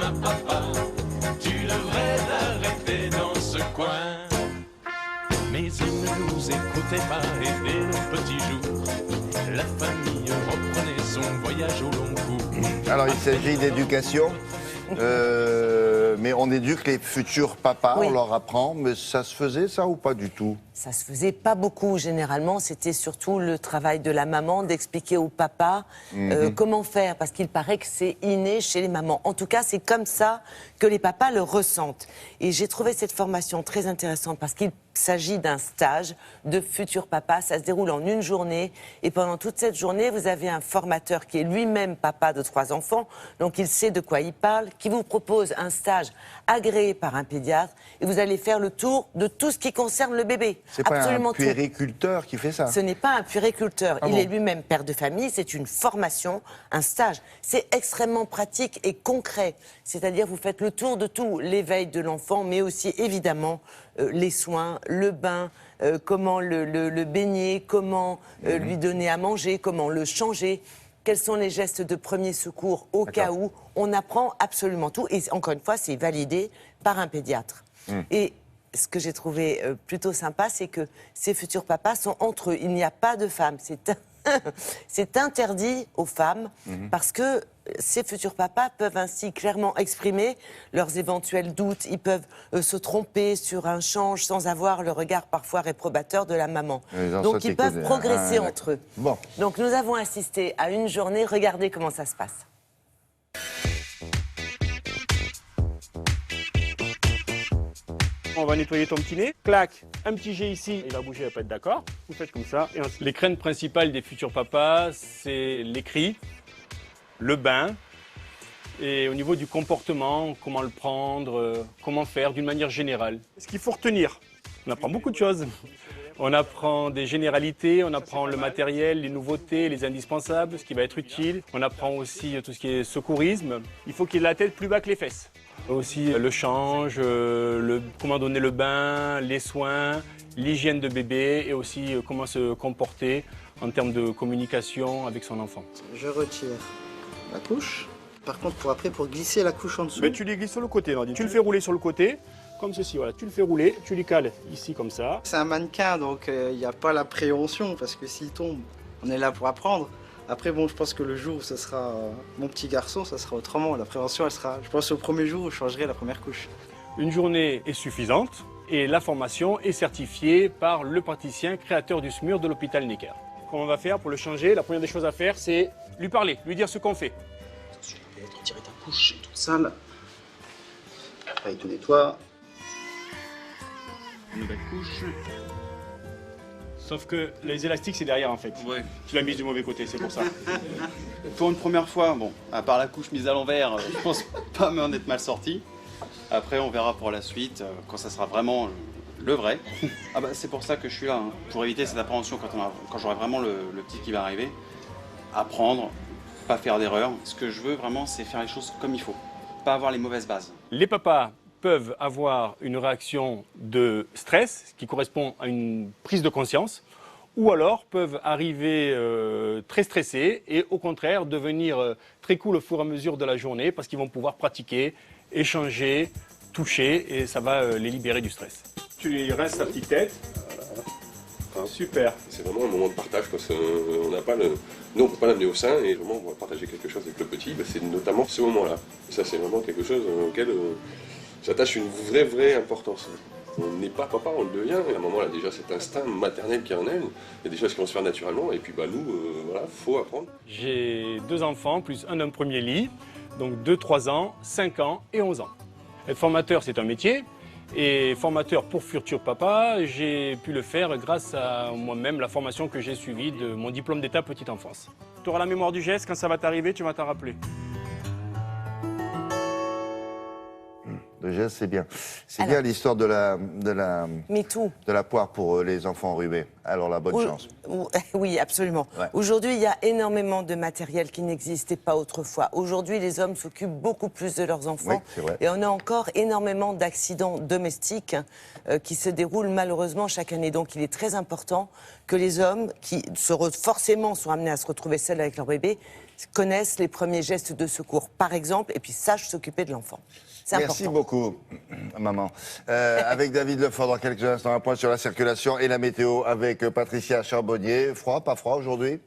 un papa, tu devrais l'arrêter dans ce coin. Mais il ne nous écoutait pas et dès le petit jour, la famille reprenait son voyage au long cours. Alors, il s'agit d'éducation, mais on éduque les futurs papas, Oui. on leur apprend, mais ça se faisait ça ou pas du tout? Ça se faisait pas beaucoup, généralement. C'était surtout le travail de la maman d'expliquer au papa comment faire, parce qu'il paraît que c'est inné chez les mamans. En tout cas, c'est comme ça que les papas le ressentent. Et j'ai trouvé cette formation très intéressante parce qu'il s'agit d'un stage de futur papa. Ça se déroule en une journée. Et pendant toute cette journée, vous avez un formateur qui est lui-même papa de 3 enfants. Donc, il sait de quoi il parle, qui vous propose un stage agréé par un pédiatre. Et vous allez faire le tour de tout ce qui concerne le bébé. C'est pas Absolument un puériculteur qui fait ça? Ce n'est pas un puériculteur. Ah Il bon. est lui-même père de famille. C'est une formation, un stage. C'est extrêmement pratique et concret. C'est-à-dire, vous faites le tour de tout, l'éveil de l'enfant, mais aussi, évidemment, les soins, le bain, comment le baigner, comment lui donner à manger, comment le changer. Quels sont les gestes de premier secours au cas où? On apprend absolument tout. Et encore une fois, c'est validé par un pédiatre. Et ce que j'ai trouvé plutôt sympa, c'est que ces futurs papas sont entre eux. Il n'y a pas de femmes. C'est interdit aux femmes parce que ces futurs papas peuvent ainsi clairement exprimer leurs éventuels doutes. Ils peuvent se tromper sur un change sans avoir le regard parfois réprobateur de la maman. Donc ils peuvent progresser entre eux. Bon. Donc nous avons assisté à une journée. Regardez comment ça se passe. On va nettoyer ton petit nez. Clac, un petit jet ici. Il va bouger, il va pas être d'accord. Vous faites comme ça et ensuite. Les craintes principales des futurs papas, c'est les cris, le bain, et au niveau du comportement, comment le prendre, comment faire d'une manière générale. Ce qu'il faut retenir. On apprend beaucoup de choses. On apprend des généralités, on apprend le matériel, les nouveautés, les indispensables, ce qui va être utile. On apprend aussi tout ce qui est secourisme. Il faut qu'il ait la tête plus bas que les fesses. Aussi le change, comment donner le bain, les soins, l'hygiène de bébé et aussi comment se comporter en termes de communication avec son enfant. Je retire la couche. Par contre, pour glisser la couche en dessous. Mais tu les glisses sur le côté, Nordine. Tu le fais rouler sur le côté, comme ceci, voilà. Tu le fais rouler, tu les cales ici comme ça. C'est un mannequin, donc il n'y a pas la préhension, parce que s'il tombe, on est là pour apprendre. Après, bon, je pense que le jour où ce sera mon petit garçon, ça sera autrement. La prévention, elle sera, je pense, au premier jour où je changerai la première couche. Une journée est suffisante et la formation est certifiée par le praticien créateur du SMUR de l'hôpital Necker. Comment on va faire pour le changer? La première des choses à faire, c'est lui parler, lui dire ce qu'on fait. Attention, peut-être retirer ta couche, c'est toute sale. Après, il te nettoie. Une nouvelle couche. Sauf que les élastiques, c'est derrière en fait. Ouais. Tu l'as mise du mauvais côté, c'est pour ça. Pour une première fois, bon, à part la couche mise à l'envers, je pense pas m'en être mal sorti. Après, on verra pour la suite, quand ça sera vraiment le vrai. Ah bah, c'est pour ça que je suis là, hein, pour éviter cette appréhension quand j'aurai vraiment le petit qui va arriver. Apprendre, pas faire d'erreur. Ce que je veux vraiment, c'est faire les choses comme il faut. Pas avoir les mauvaises bases. Les papas peuvent avoir une réaction de stress, ce qui correspond à une prise de conscience, ou alors peuvent arriver très stressés et au contraire devenir très cool au fur et à mesure de la journée parce qu'ils vont pouvoir pratiquer, échanger, toucher et ça va les libérer du stress. Tu lui rinces ta petite tête. Enfin, Super. c'est vraiment un moment de partage parce qu'on n'a pas nous on ne peut pas l'amener au sein et vraiment on va partager quelque chose avec le petit, ben, c'est notamment ce moment-là. Et ça c'est vraiment quelque chose auquel s'attache une vraie importance. On n'est pas papa, on le devient, et à un moment là déjà cet instinct maternel qui est en elle, il y a des choses qui vont se faire naturellement et puis bah nous, voilà, faut apprendre. J'ai 2 enfants plus un d'un premier lit, donc 2, 3 ans, 5 ans et 11 ans. Être formateur c'est un métier. Et formateur pour futur papa, j'ai pu le faire grâce à moi-même, la formation que j'ai suivie de mon diplôme d'état petite enfance. Tu auras la mémoire du geste, quand ça va t'arriver, tu vas t'en rappeler. Le geste, c'est bien. C'est Alors. bien l'histoire de la MeToo. poire pour les enfants enrhumés. Alors, la bonne chance. Oui, absolument. Ouais. Aujourd'hui, il y a énormément de matériel qui n'existait pas autrefois. Aujourd'hui, les hommes s'occupent beaucoup plus de leurs enfants. Oui, c'est vrai. Et on a encore énormément d'accidents domestiques qui se déroulent malheureusement chaque année. Donc, il est très important que les hommes qui forcément sont amenés à se retrouver seuls avec leur bébé connaissent les premiers gestes de secours, par exemple, et puis sachent s'occuper de l'enfant. C'est Merci important. beaucoup, maman. Avec David Lefort, dans quelques instants, un point sur la circulation et la météo avec Patricia Charbonnier. Froid, pas froid aujourd'hui ?